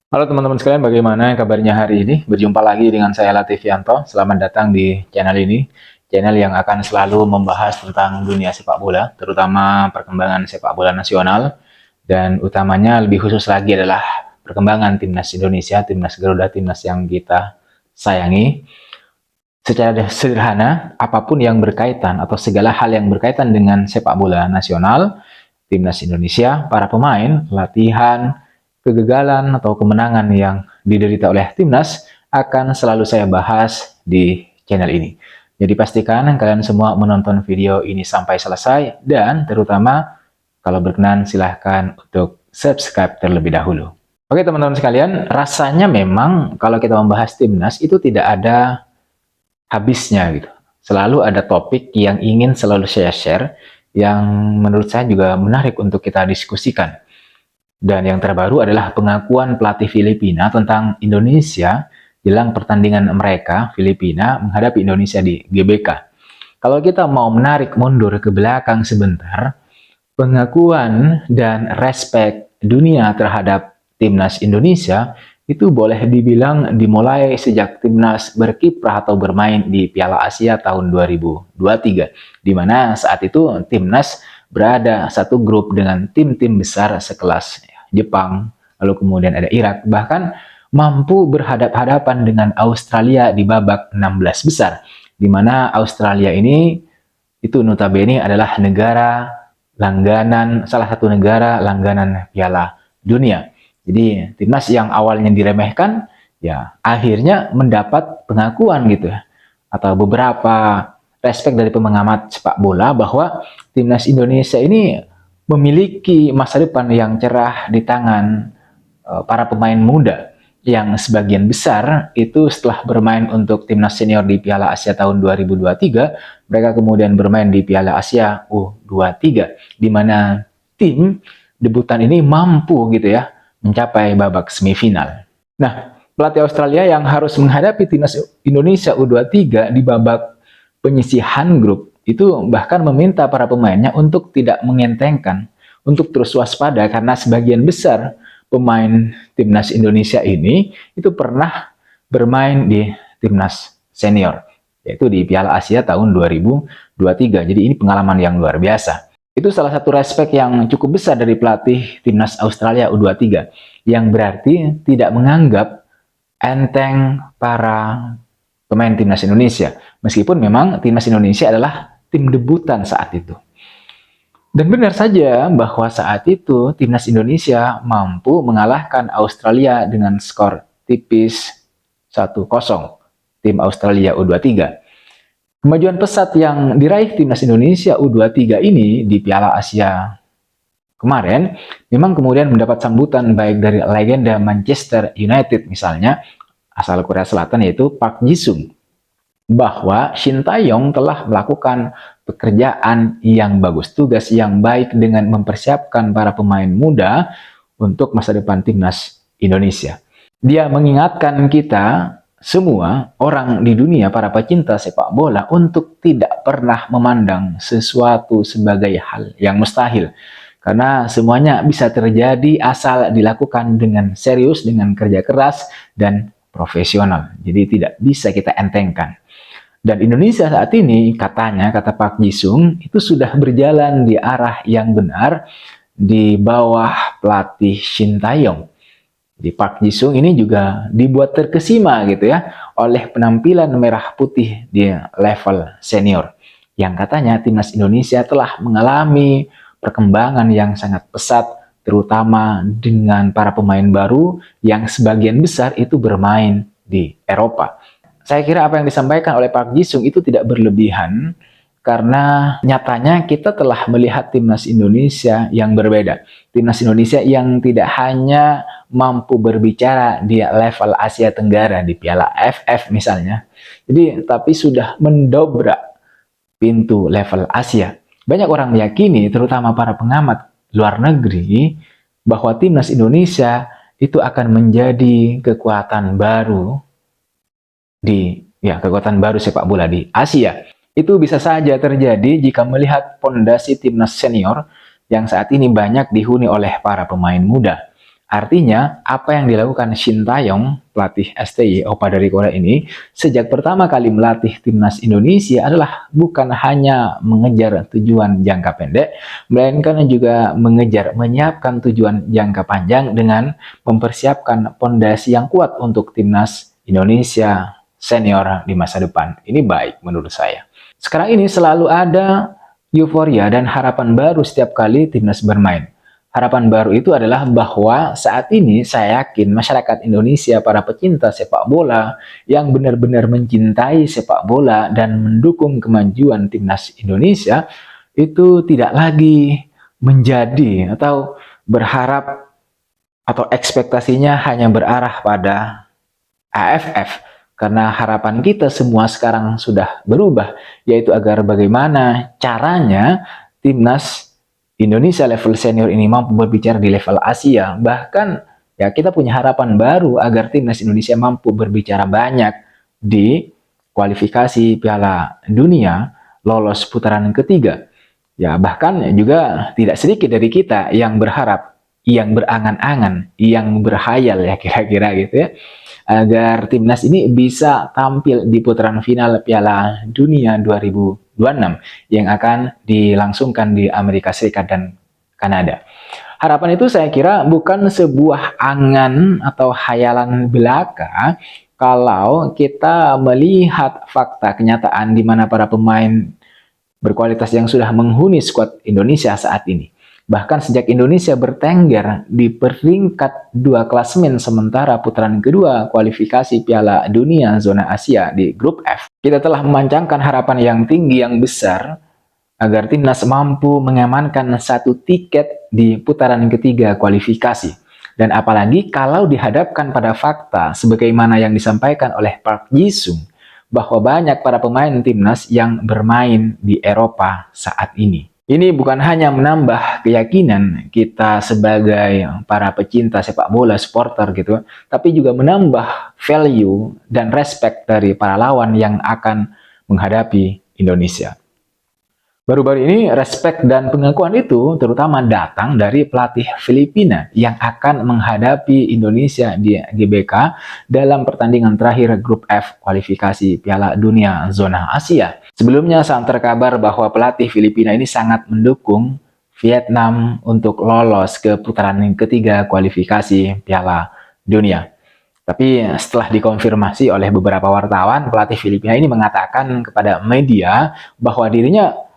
Halo teman-teman sekalian, bagaimana kabarnya hari ini? Berjumpa lagi dengan saya Latifianto. Selamat datang di channel ini, channel yang akan selalu membahas tentang dunia sepak bola, terutama perkembangan sepak bola nasional, dan utamanya lebih khusus lagi adalah perkembangan timnas Indonesia, timnas Garuda, timnas yang kita sayangi. Secara sederhana, apapun yang berkaitan atau segala hal yang berkaitan dengan sepak bola nasional, timnas Indonesia, para pemain, latihan, kegagalan atau kemenangan yang diderita oleh timnas akan selalu saya bahas di channel ini. Jadi pastikan kalian semua menonton video ini sampai selesai dan terutama kalau berkenan silahkan untuk subscribe terlebih dahulu. Oke teman-teman sekalian, rasanya memang kalau kita membahas timnas itu tidak ada habisnya gitu. Selalu ada topik yang ingin selalu saya share yang menurut saya juga menarik untuk kita diskusikan. Dan yang terbaru adalah pengakuan pelatih Filipina tentang Indonesia jelang pertandingan mereka, Filipina, menghadapi Indonesia di GBK. Kalau kita mau menarik mundur ke belakang sebentar, pengakuan dan respek dunia terhadap timnas Indonesia itu boleh dibilang dimulai sejak timnas berkiprah atau bermain di Piala Asia tahun 2023, di mana saat itu timnas berada satu grup dengan tim-tim besar sekelas Jepang, lalu kemudian ada Irak, bahkan mampu berhadap-hadapan dengan Australia di babak 16 besar, di mana Australia ini itu notabene adalah negara langganan, salah satu negara langganan Piala Dunia. Jadi timnas yang awalnya diremehkan, ya akhirnya mendapat pengakuan gitu ya, atau beberapa respek dari pengamat sepak bola bahwa timnas Indonesia ini memiliki masa depan yang cerah di tangan para pemain muda yang sebagian besar itu setelah bermain untuk timnas senior di Piala Asia tahun 2023, mereka kemudian bermain di Piala Asia U23, di mana tim debutan ini mampu gitu ya mencapai babak semifinal. Nah, pelatih Australia yang harus menghadapi timnas Indonesia U23 di babak penyisihan grup itu bahkan meminta para pemainnya untuk tidak mengentengkan, untuk terus waspada karena sebagian besar pemain timnas Indonesia ini itu pernah bermain di timnas senior, yaitu di Piala Asia tahun 2023. Jadi ini pengalaman yang luar biasa. Itu salah satu respek yang cukup besar dari pelatih timnas Australia U23, yang berarti tidak menganggap enteng para pemain timnas Indonesia, meskipun memang timnas Indonesia adalah tim debutan saat itu. Dan benar saja bahwa saat itu timnas Indonesia mampu mengalahkan Australia dengan skor tipis 1-0, tim Australia U23. Kemajuan pesat yang diraih timnas Indonesia U23 ini di Piala Asia kemarin memang kemudian mendapat sambutan baik dari legenda Manchester United misalnya, asal Korea Selatan yaitu Park Ji-sung, bahwa Shin Tae-yong telah melakukan pekerjaan yang bagus, tugas yang baik dengan mempersiapkan para pemain muda untuk masa depan timnas Indonesia. Dia mengingatkan kita semua orang di dunia, para pecinta sepak bola, untuk tidak pernah memandang sesuatu sebagai hal yang mustahil. Karena semuanya bisa terjadi asal dilakukan dengan serius, dengan kerja keras, dan profesional. Jadi tidak bisa kita entengkan. Dan Indonesia saat ini, katanya, kata Park Ji-sung, itu sudah berjalan di arah yang benar di bawah pelatih Shin Tae-yong. Di Park Ji-sung ini juga dibuat terkesima gitu ya oleh penampilan merah putih di level senior, yang katanya timnas Indonesia telah mengalami perkembangan yang sangat pesat, terutama dengan para pemain baru yang sebagian besar itu bermain di Eropa. Saya kira apa yang disampaikan oleh Park Ji-sung itu tidak berlebihan, karena nyatanya kita telah melihat timnas Indonesia yang berbeda. Timnas Indonesia yang tidak hanya mampu berbicara di level Asia Tenggara, di Piala AFF misalnya, tapi sudah mendobrak pintu level Asia. Banyak orang meyakini, terutama para pengamat luar negeri, bahwa timnas Indonesia itu akan menjadi kekuatan baru kekuatan baru sepak bola di Asia. Itu bisa saja terjadi jika melihat pondasi timnas senior yang saat ini banyak dihuni oleh para pemain muda. Artinya, apa yang dilakukan Shin Taeyong, pelatih STY Opa dari Korea ini, sejak pertama kali melatih timnas Indonesia adalah bukan hanya mengejar tujuan jangka pendek, melainkan juga menyiapkan tujuan jangka panjang dengan mempersiapkan pondasi yang kuat untuk timnas Indonesia senior di masa depan. Ini baik menurut saya. Sekarang ini selalu ada euforia dan harapan baru setiap kali timnas bermain. Harapan baru itu adalah bahwa saat ini saya yakin masyarakat Indonesia, para pecinta sepak bola yang benar-benar mencintai sepak bola dan mendukung kemajuan timnas Indonesia itu tidak lagi menjadi atau berharap atau ekspektasinya hanya berarah pada AFF. Karena harapan kita semua sekarang sudah berubah, yaitu agar bagaimana caranya timnas Indonesia level senior ini mampu berbicara di level Asia. Bahkan ya kita punya harapan baru agar timnas Indonesia mampu berbicara banyak di kualifikasi Piala Dunia, lolos putaran ketiga. Ya bahkan juga tidak sedikit dari kita yang berharap, yang berangan-angan, yang berhayal ya kira-kira gitu ya, agar timnas ini bisa tampil di putaran final Piala Dunia 2026 yang akan dilangsungkan di Amerika Serikat dan Kanada. Harapan itu saya kira bukan sebuah angan atau hayalan belaka kalau kita melihat fakta kenyataan di mana para pemain berkualitas yang sudah menghuni skuad Indonesia saat ini. Bahkan sejak Indonesia bertengger di peringkat 2 klasemen sementara putaran kedua kualifikasi Piala Dunia zona Asia di grup F, kita telah memancangkan harapan yang tinggi yang besar agar timnas mampu mengamankan 1 tiket di putaran ketiga kualifikasi. Dan apalagi kalau dihadapkan pada fakta sebagaimana yang disampaikan oleh Park Ji-sung bahwa banyak para pemain timnas yang bermain di Eropa saat ini. Ini bukan hanya menambah keyakinan kita sebagai para pecinta sepak bola, supporter gitu, tapi juga menambah value dan respect dari para lawan yang akan menghadapi Indonesia. Baru-baru ini respect dan pengakuan itu terutama datang dari pelatih Filipina yang akan menghadapi Indonesia di GBK dalam pertandingan terakhir grup F kualifikasi Piala Dunia zona Asia. Sebelumnya santer kabar bahwa pelatih Filipina ini sangat mendukung Vietnam untuk lolos ke putaran ketiga kualifikasi Piala Dunia. Tapi setelah dikonfirmasi oleh beberapa wartawan, pelatih Filipina ini mengatakan kepada media bahwa dirinya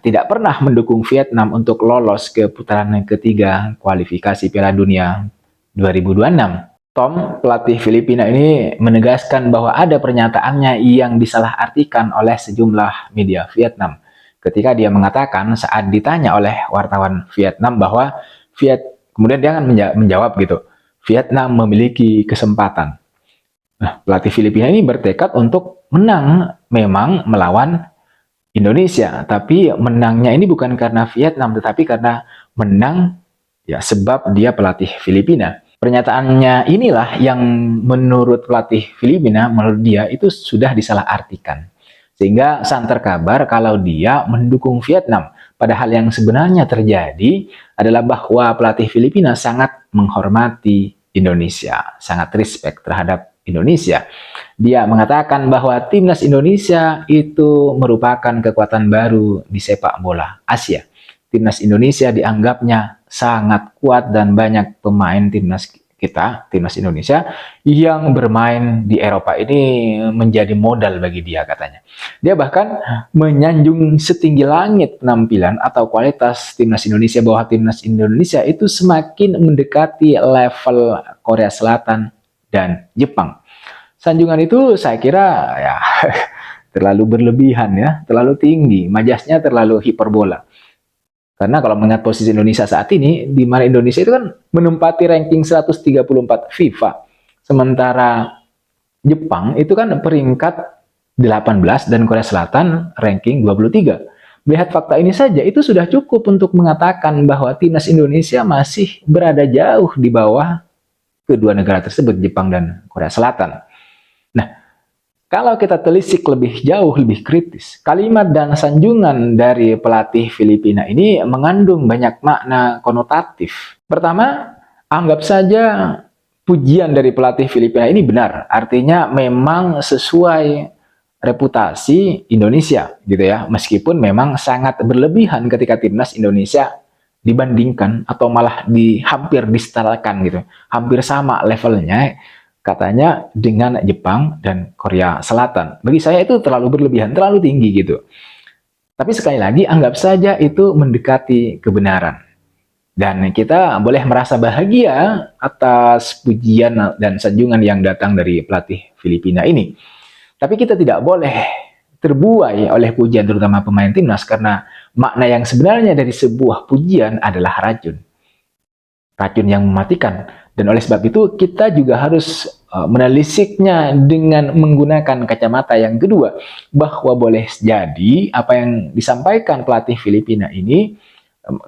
tidak pernah mendukung Vietnam untuk lolos ke putaran ketiga kualifikasi Piala Dunia 2026. Tom, pelatih Filipina ini menegaskan bahwa ada pernyataannya yang disalahartikan oleh sejumlah media Vietnam. Ketika dia mengatakan saat ditanya oleh wartawan Vietnam bahwa kemudian dia akan menjawab gitu, Vietnam memiliki kesempatan. Nah, pelatih Filipina ini bertekad untuk menang memang melawan Indonesia, tapi menangnya ini bukan karena Vietnam, tetapi karena menang ya sebab dia pelatih Filipina. Pernyataannya inilah yang menurut pelatih Filipina, menurut dia itu sudah disalahartikan. Sehingga santer kabar kalau dia mendukung Vietnam. Padahal yang sebenarnya terjadi adalah bahwa pelatih Filipina sangat menghormati Indonesia, sangat respect terhadap Indonesia. Dia mengatakan bahwa timnas Indonesia itu merupakan kekuatan baru di sepak bola Asia. Timnas Indonesia dianggapnya sangat kuat dan banyak pemain timnas kita, timnas Indonesia, yang bermain di Eropa ini menjadi modal bagi dia katanya. Dia bahkan menyanjung setinggi langit penampilan atau kualitas timnas Indonesia bahwa timnas Indonesia itu semakin mendekati level Korea Selatan dan Jepang. Sanjungan itu saya kira ya terlalu berlebihan ya, terlalu tinggi, majasnya terlalu hiperbola. Karena kalau melihat posisi Indonesia saat ini, di mana Indonesia itu kan menempati ranking 134 FIFA. Sementara Jepang itu kan peringkat 18 dan Korea Selatan ranking 23. Melihat fakta ini saja, itu sudah cukup untuk mengatakan bahwa timnas Indonesia masih berada jauh di bawah kedua negara tersebut, Jepang dan Korea Selatan. Nah, kalau kita telisik lebih jauh, lebih kritis, kalimat dan sanjungan dari pelatih Filipina ini mengandung banyak makna konotatif. Pertama, Anggap saja pujian dari pelatih Filipina ini benar, artinya memang sesuai reputasi Indonesia gitu ya, meskipun memang sangat berlebihan ketika timnas Indonesia dibandingkan atau malah hampir disetarakan gitu, hampir sama levelnya katanya dengan Jepang dan Korea Selatan. Bagi saya itu terlalu berlebihan, terlalu tinggi gitu. Tapi sekali lagi anggap saja itu mendekati kebenaran. Dan kita boleh merasa bahagia atas pujian dan sanjungan yang datang dari pelatih Filipina ini. Tapi kita tidak boleh terbuai oleh pujian terutama pemain timnas karena makna yang sebenarnya dari sebuah pujian adalah racun. Racun yang mematikan. Dan oleh sebab itu kita juga harus menelisiknya dengan menggunakan kacamata yang kedua. Bahwa boleh jadi apa yang disampaikan pelatih Filipina ini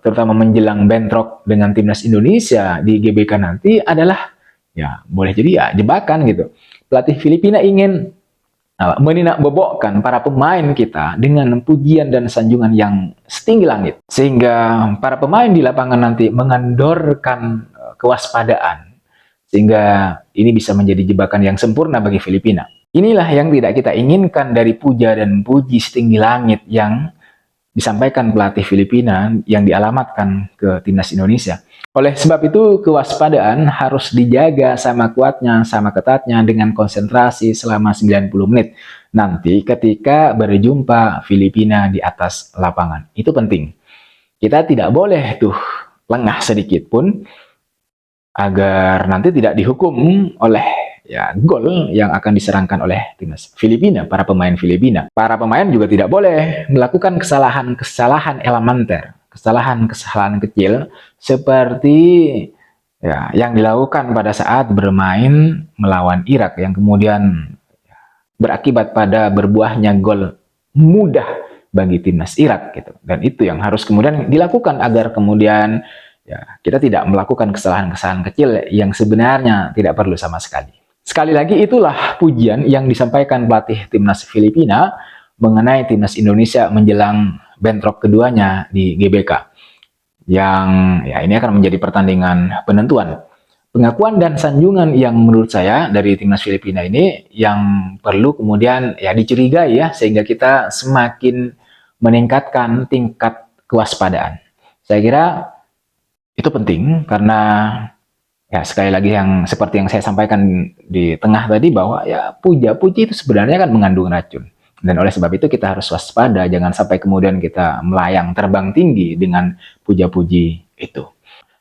terutama menjelang bentrok dengan timnas Indonesia di GBK nanti adalah ya boleh jadi ya jebakan gitu. Pelatih Filipina ingin meninakbobokkan para pemain kita dengan pujian dan sanjungan yang setinggi langit sehingga para pemain di lapangan nanti mengendorkan kewaspadaan sehingga ini bisa menjadi jebakan yang sempurna bagi Filipina. Inilah yang tidak kita inginkan dari puja dan puji setinggi langit yang disampaikan pelatih Filipina yang dialamatkan ke timnas Indonesia. Oleh sebab itu, kewaspadaan harus dijaga sama kuatnya, sama ketatnya dengan konsentrasi selama 90 menit. Nanti ketika berjumpa Filipina di atas lapangan. Itu penting. Kita tidak boleh tuh lengah sedikit pun agar nanti tidak dihukum oleh ya gol yang akan diserangkan oleh timnas Filipina, para pemain Filipina. Para pemain juga tidak boleh melakukan kesalahan-kesalahan elementer, kesalahan-kesalahan kecil seperti ya yang dilakukan pada saat bermain melawan Irak yang kemudian berakibat pada berbuahnya gol mudah bagi timnas Irak gitu. Dan itu yang harus kemudian dilakukan agar kemudian ya kita tidak melakukan kesalahan-kesalahan kecil yang sebenarnya tidak perlu sama sekali. Sekali lagi itulah pujian yang disampaikan pelatih timnas Filipina mengenai timnas Indonesia menjelang bentrok keduanya di GBK. Yang ya ini akan menjadi pertandingan penentuan. Pengakuan dan sanjungan yang menurut saya dari timnas Filipina ini yang perlu kemudian ya dicurigai ya sehingga kita semakin meningkatkan tingkat kewaspadaan. Saya kira itu penting karena ya sekali lagi yang seperti yang saya sampaikan di tengah tadi bahwa ya puja-puji itu sebenarnya kan mengandung racun. Dan oleh sebab itu kita harus waspada, jangan sampai kemudian kita melayang terbang tinggi dengan puja-puji itu.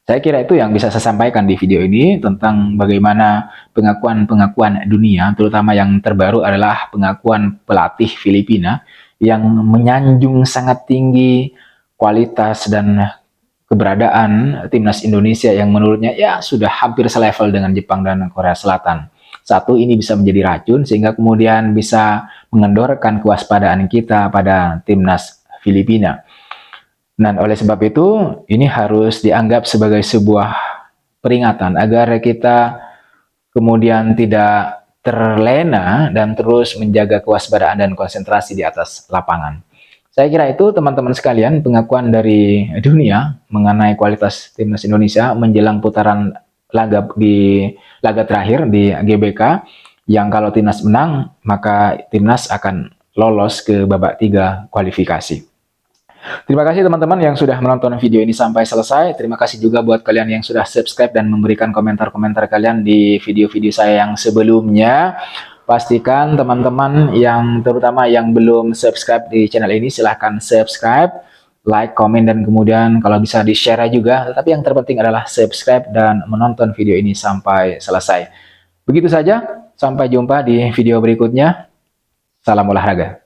Saya kira itu yang bisa saya sampaikan di video ini tentang bagaimana pengakuan-pengakuan dunia, terutama yang terbaru adalah pengakuan pelatih Filipina yang menyanjung sangat tinggi kualitas dan keberadaan timnas Indonesia yang menurutnya ya sudah hampir selevel dengan Jepang dan Korea Selatan. Satu, ini bisa menjadi racun sehingga kemudian bisa mengendorkan kewaspadaan kita pada timnas Filipina. Dan oleh sebab itu, ini harus dianggap sebagai sebuah peringatan agar kita kemudian tidak terlena dan terus menjaga kewaspadaan dan konsentrasi di atas lapangan. Saya kira itu teman-teman sekalian pengakuan dari dunia mengenai kualitas timnas Indonesia menjelang putaran laga terakhir di GBK yang kalau timnas menang maka timnas akan lolos ke babak 3 kualifikasi. Terima kasih teman-teman yang sudah menonton video ini sampai selesai. Terima kasih juga buat kalian yang sudah subscribe dan memberikan komentar-komentar kalian di video-video saya yang sebelumnya. Pastikan teman-teman yang terutama yang belum subscribe di channel ini silahkan subscribe, like, komen, dan kemudian kalau bisa di-share juga. Tetapi yang terpenting adalah subscribe dan menonton video ini sampai selesai. Begitu saja, sampai jumpa di video berikutnya. Salam olahraga.